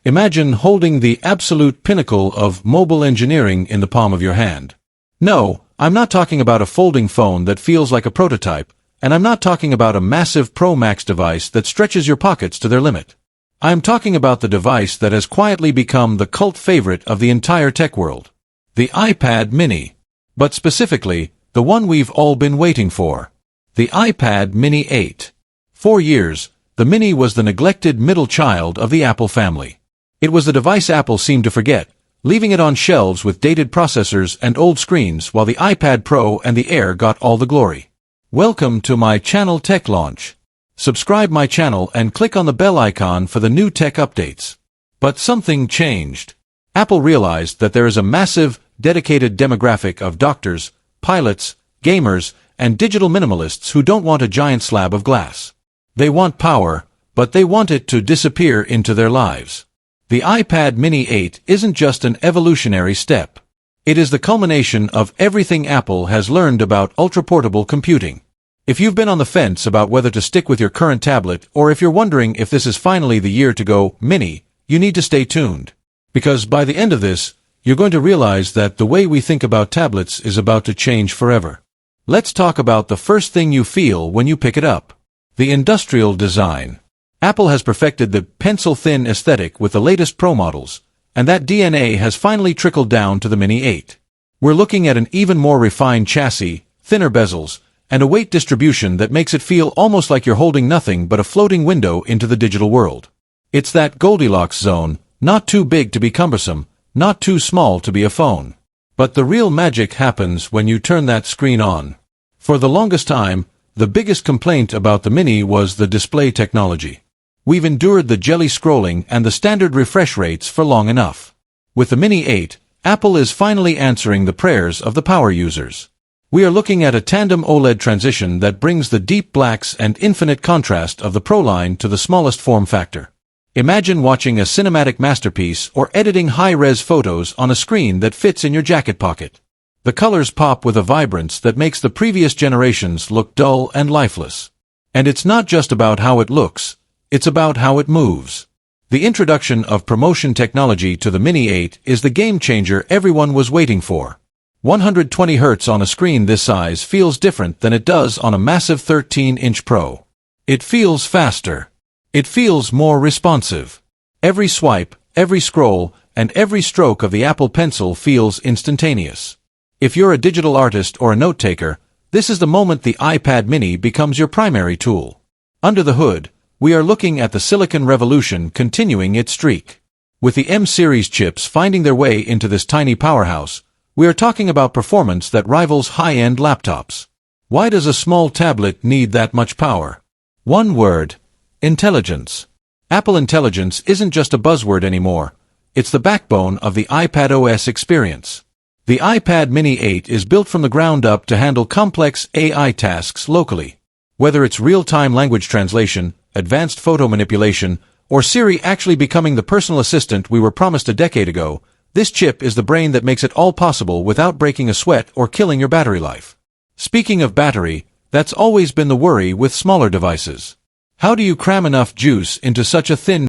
Imagine holding the absolute pinnacle of mobile engineering in the palm of your hand. No, I'm not talking about a folding phone that feels like a prototype, and I'm not talking about a massive Pro Max device that stretches your pockets to their limit. I'm talking about the device that has quietly become the cult favorite of the entire tech world. The iPad mini. But specifically, the one we've all been waiting for. The iPad mini 8. For years, the mini was the neglected middle child of the Apple family. It was the device Apple seemed to forget, leaving it on shelves with dated processors and old screens while the iPad Pro and the Air got all the glory. Welcome to my channel Tech Launch. Subscribe my channel and click on the bell icon for the new tech updates. But something changed. Apple realized that there is a massive, dedicated demographic of doctors, pilots, gamers, and digital minimalists who don't want a giant slab of glass. They want power, but they want it to disappear into their lives. The iPad mini 8 isn't just an evolutionary step. It is the culmination of everything Apple has learned about ultra-portable computing. If you've been on the fence about whether to stick with your current tablet, or if you're wondering if this is finally the year to go mini, you need to stay tuned. Because by the end of this, you're going to realize that the way we think about tablets is about to change forever. Let's talk about the first thing you feel when you pick it up. The industrial design. Apple has perfected the pencil-thin aesthetic with the latest Pro models, and that DNA has finally trickled down to the Mini 8. We're looking at an even more refined chassis, thinner bezels, and a weight distribution that makes it feel almost like you're holding nothing but a floating window into the digital world. It's that Goldilocks zone, not too big to be cumbersome, not too small to be a phone. But the real magic happens when you turn that screen on. For the longest time, the biggest complaint about the Mini was the display technology. We've endured the jelly scrolling and the standard refresh rates for long enough. With the Mini 8, Apple is finally answering the prayers of the power users. We are looking at a tandem OLED transition that brings the deep blacks and infinite contrast of the Pro line to the smallest form factor. Imagine watching a cinematic masterpiece or editing high-res photos on a screen that fits in your jacket pocket. The colors pop with a vibrance that makes the previous generations look dull and lifeless. And it's not just about how it looks. It's about how it moves. The introduction of promotion technology to the Mini 8 is the game-changer everyone was waiting for. 120 Hz on a screen this size feels different than it does on a massive 13-inch Pro. It feels faster. It feels more responsive. Every swipe, every scroll, and every stroke of the Apple Pencil feels instantaneous. If you're a digital artist or a note-taker, this is the moment the iPad mini becomes your primary tool. Under the hood, we are looking at the Silicon Revolution continuing its streak. With the M-series chips finding their way into this tiny powerhouse, we are talking about performance that rivals high-end laptops. Why does a small tablet need that much power? One word: intelligence. Apple Intelligence isn't just a buzzword anymore. It's the backbone of the iPadOS experience. The iPad mini 8 is built from the ground up to handle complex AI tasks locally. Whether it's real-time language translation, advanced photo manipulation, or Siri actually becoming the personal assistant we were promised a decade ago, this chip is the brain that makes it all possible without breaking a sweat or killing your battery life. Speaking of battery, that's always been the worry with smaller devices. How do you cram enough juice into such a thin